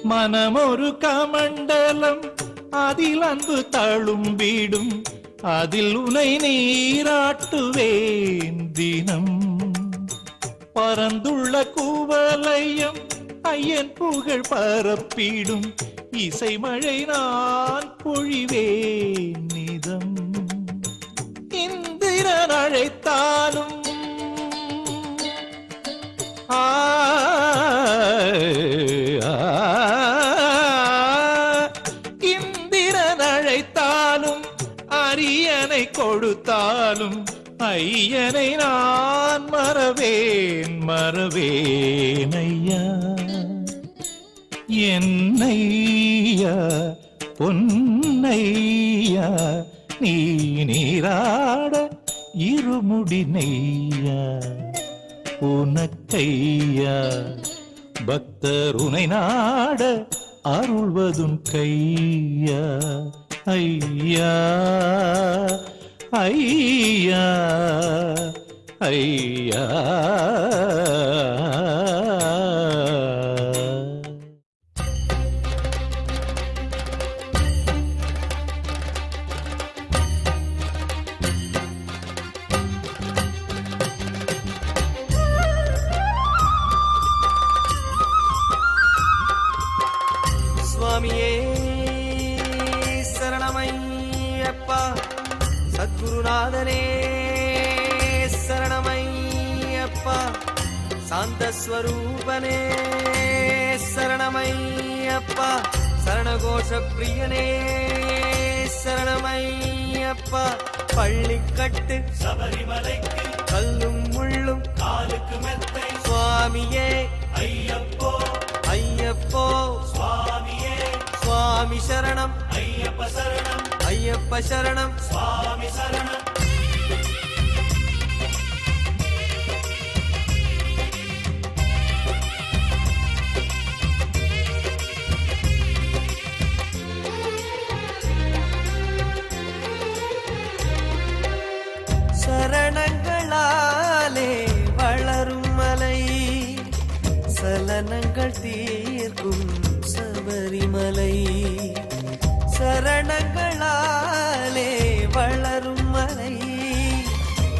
மனமொரு கமண்டலம் அதில் அன்பு தழும்பிடும் அதில் உனை நீராட்டுவேன் தினம் பரந்துள்ள கூவலையம் ஐயன் புகழ் பரப்பிடும் இசை மழை நான் பொழிவேன் நிதம் இந்திரன் அழைத்தாலும் இந்திரன் அழைத்தாலும் அரியணை கொடுத்தாலும் ஐயனை நான் மறவேன் ஐயா என்னையா பொன்னையா நீ நீராட இருமுடி நெய்யா உனக்கையா பக்தர் உனை நாட அருள்வதும் கையா ஐயா ஐயா ஐயா சுவாமியே சரணமையப்பா சத்குருநாதனே சரணமையப்பா சாந்தஸ்வரூபனே சரணமையப்பா சரணகோஷ பிரியனே சரணமையப்பா பள்ளிக்கட்டு சபரிமலைக்கு கல்லும் முள்ளும் காலுக்கு மெத்தை சுவாமியே ஐயப்போ ஐயப்போ சுவாமியே சுவாமி சரணம் ஐயப்ப சரணம் ஐயப்ப சரணம் சுவாமி சரணம் சரணங்களாலே வளரும் மலை சலனங்கள் தீர்க்கும் சபரிமலை சரணங்களாலே வளரும் மலை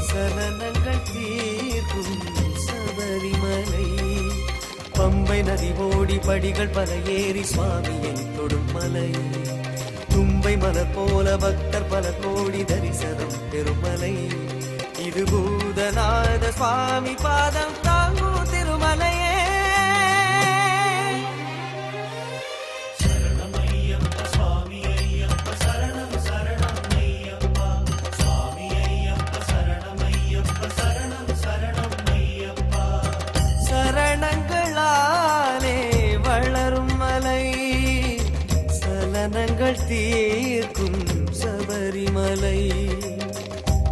சலனங்கள் தீர்க்கும் சபரிமலை பம்பை நதி ஓடி படிகள் பல ஏறி சுவாமியை தொடும் மலை தும்பை மலர் போல பக்தர் பல கோடி தரிசனம் பெருமலை இது பூதநாத சுவாமி பாதம் தாங்கும் திருமலையே சரணங்களாலே வளரும் மலை சலனங்கள் தீர்க்கும் சபரிமலை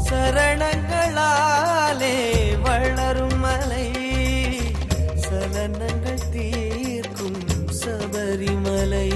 சரணங்களாலே வளரும் மலை சலனங்கள் தீர்க்கும் சபரிமலை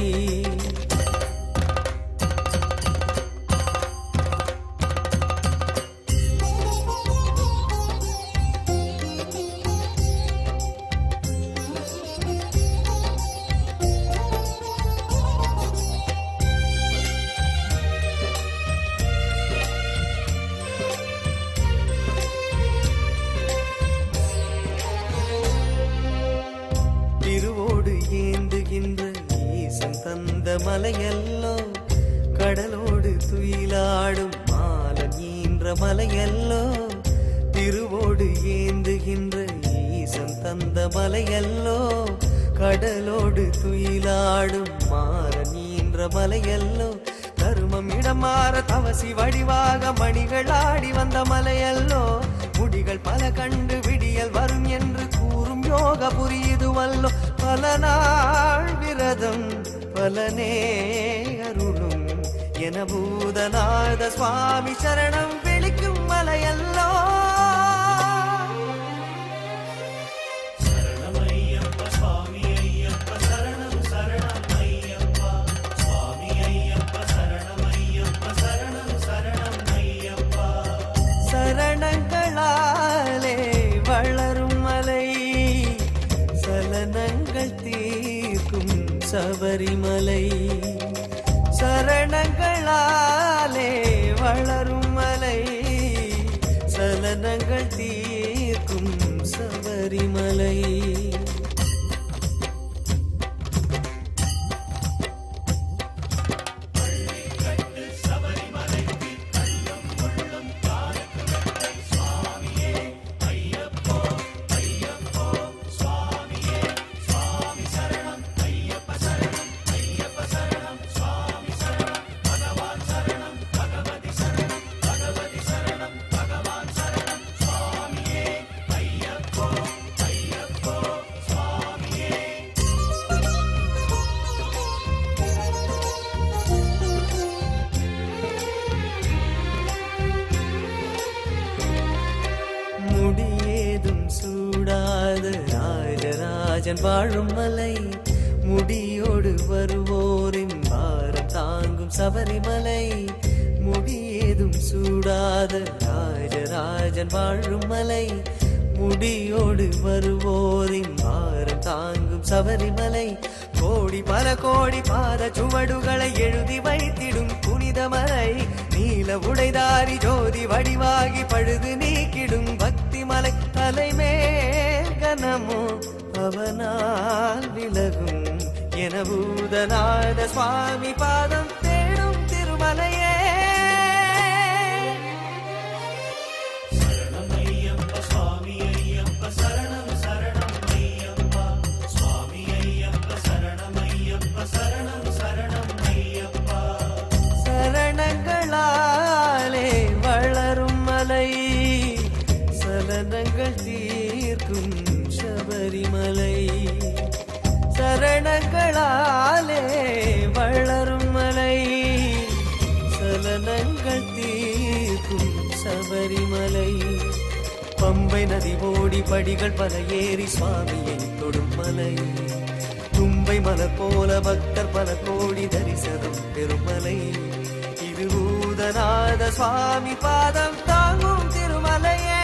திருவோடு ஏந்துகின்ற ஈசன் தந்த மலையல்லோ கடலோடு துயிலாடும் மாலன் ஈன்ற மலையல்லோ திருவோடு ஏந்துகின்ற ஈசன் தந்த மலையல்லோ கடலோடு துயிலாடும் மாலன் ஈன்ற மலையல்லோ தருமம் இடம் மாற தவசி வடிவாக மணிகள் ஆடி வந்த மலையல்லோ முடிகள் பல கண்டு விடியல் வரும் என்று கூறும் யோக புரியுதுவல்லோ பல நாள் விரதம் பலனே அருளும் என பூதநாத சுவாமி சரணம் விழிக்கும் மலையல்லோ சரணங்களாலே வளரும் மலை சலனங்கள் தீர்க்கும் சபரிமலை சரணங்களாலே வளரும் மலை சலனங்கள் தீர்க்கும் சபரிமலை முடியேதும் சூடாத ராஜராஜன் வாழும் மலை முடியோடு வருவோரின் பாரம் தாங்கும் சபரிமலை முடியேதும் சூடாத ராஜராஜன் வாழும் மலை முடியோடு வருவோரின் பாரம் தாங்கும் சபரிமலை கோடி பல கோடி பாத சுவடுகளை எழுதி வைத்திடும் புனிதமலை நீல உடைதாரி ஜோதி வடிவாகி பழுது நீக்கிடும் பக்தி மலை தலைமேல் கனமோ அவனால் விலகும் என பூதநாத சுவாமி பாதம் தேடும் திருமலையே சரணங்களாலே வளரும் மலை சலனங்கள் தீர்க்கும் சபரிமலை சரணங்களாலே வளரும் மலை சலனங்கள் தீர்க்கும் சபரிமலை பம்பை நதி ஓடி படிகள் பல ஏறி சுவாமியை தொடும் மலை தும்பை மலர் போல பக்தர் பல கோடி தரிசனம் பெருமலை இது பூதநாத சுவாமி பாதம் தாங்கும் திருமலையே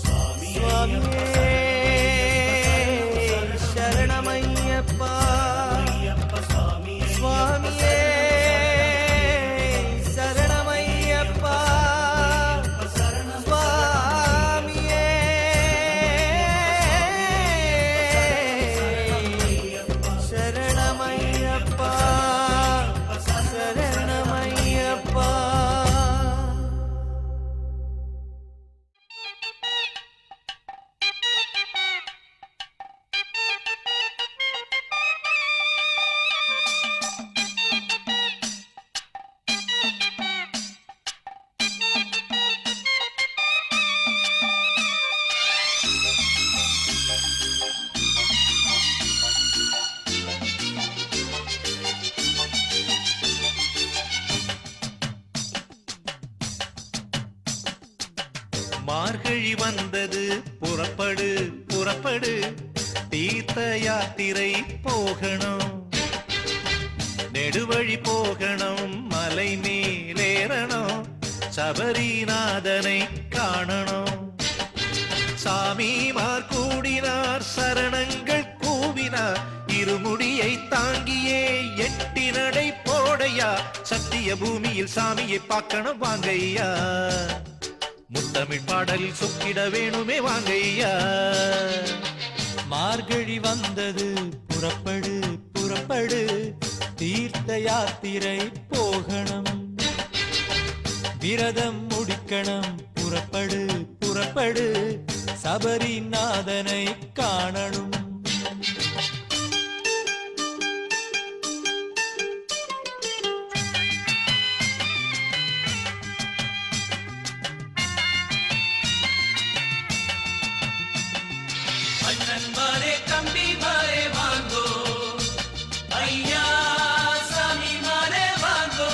சுவாமியே சரணமையப்பா சுவாமியே சரணமையப்பா சுவாமியே சரணமையப்பா சரணமையப்பா மார்கழி வந்தது புறப்படு புறப்படு தீர்த்த யாத்திரை போகணும் நெடுவழி போகணும் மலை மேலேறணும் சபரிநாதனை காணணும் சாமிமார் கூடினார் சரணங்கள் கூவினார் இருமுடியை தாங்கியே எட்டி நடை போடையா சத்திய பூமியில் சாமியை பார்க்கணும் வாங்கையா முத்தமிழ் பாடலில் சொக்கிட வேணுமே வாங்கையா மார்கழி வந்தது புறப்படு புறப்படு தீர்த்த யாத்திரை போகணும் விரதம் முடிக்கணும் புறப்படு புறப்படு சபரிநாதனை காணணும் அண்ணன்மாரே தம்பிமாரே வாங்கோ ஐயா சாமிமாரே வாங்கோ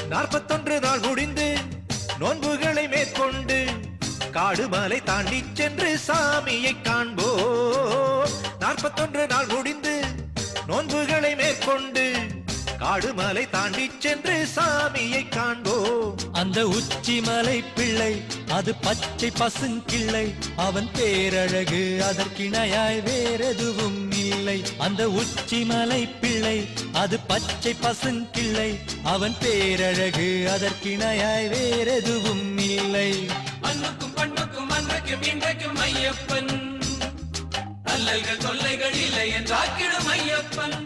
41 நாள் முடிந்து நோன்புகளை மேற்கொண்டு காடு மலை தாண்டி சென்று சாமியை காண்போம் 41 நாள் முடிந்து நோன்புகளை மேற்கொண்டு காடு மலை தாண்டி சென்று சாமியை காண்போம் அந்த உச்சிமலை பிள்ளை அது பச்சை பசுங்கிள்ளை அவன் பேரழகு அதற்கிணையாய் வேறெதுவும் இல்லை அந்த உச்சிமலை பிள்ளை அது பச்சை பசுங்கிள்ளை அவன் பேரழகு அதற்கிணையாய் வேறெதுவும் இல்லை மண்ணுக்கும் பண்புக்கும் அன்றைக்கும் இன்றைக்கும் ஐயப்பன் அல்லல்கள் தொல்லைகள் இல்லை என்றாக்கிடும் ஐயப்பன்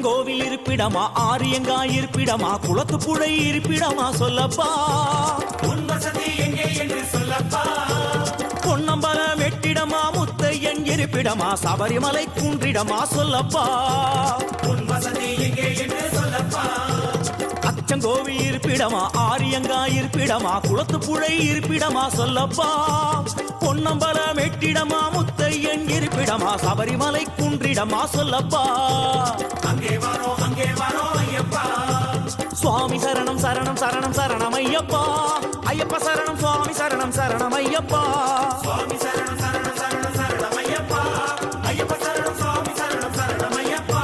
கோவில் இருப்பிடமா ஆரியங்காய் இருப்பிடமா குளத்து புழை இருப்பிடமா சொல்லப்பா உன் வசதி எங்கே என்று சொல்லப்பா பொன்னம்பலம் வெட்டிடமா முத்தையன் இருப்பிடமா சபரிமலை குன்றிடமா சொல்லப்பா உன் வசதி எங்கே என்று சொல்லப்பா அச்சங்கோவில் இருப்பிடமா ஆரியங்காய் இருப்பிடமா குளத்து புழை இருப்பிடமா சொல்லப்பா பொன்னம்பலம் வெட்டிடமா முத்தையன் இருப்பிடமா சபரிமலை குன்றிடமா சொல்லப்பா அங்கே வரோம் ஐயப்பா சுவாமி சரணம் சரணம் சரணம் சரணம் ஐயப்பா ஐயப்ப சரணம் சுவாமி சரணம் சரணம் ஐயப்பா சுவாமி சரணம் சரணம் சரணம் சரணம் ஐயப்பா ஐயப்ப சரணம் சுவாமி சரணம் சரணம் ஐயப்பா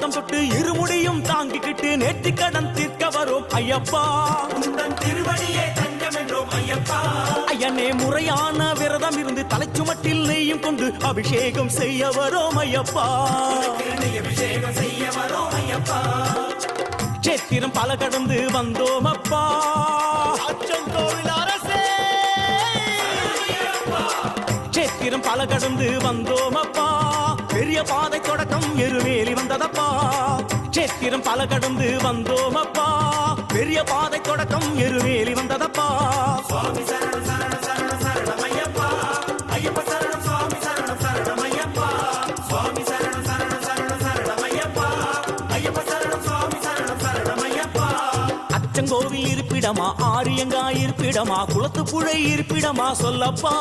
தொட்டு இருமுடியும் தாங்கிக்கிட்டு நேர்த்தி கடன் தீர்க்க வரும் ஐயப்பா உந்தன் திருவடியே தஞ்சம் என்றோம் ஐயப்பா ஐயனே முறையான விரதம் இருந்து தலைச்சுமட்டில் நெய்யும் கொண்டு அபிஷேகம் செய்ய வரும் ஐயப்பா அபிஷேகம் செய்ய வரோம் ஐயப்பா சேத்திரம் பல கடந்து வந்தோம் அப்பா அச்சங்கோவில் அரசே சேத்திரம் பல கடந்து வந்தோம் அப்பா பெரிய பாதை தொடக்கம் எருவேலி வந்ததப்பா சேத்திரம் பல கடந்து வந்தோம் அப்பா பெரிய பாதை தொடக்கம் எருவேலி வந்ததப்பா சுவாமி சரண சரண சரண சரணமய கோவில் இருப்பிடமா ஆரியங்காய் இருப்பிடமா குளத்து புழை இருப்பிடமா சொல்லப்பா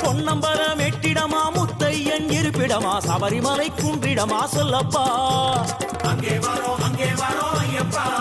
பொன்னம்பலம் எட்டிடமா முத்தையன் இருப்பிடமா சபரிமலை குன்றிடமா சொல்லப்பா அங்கே வரோம் ஐயப்பா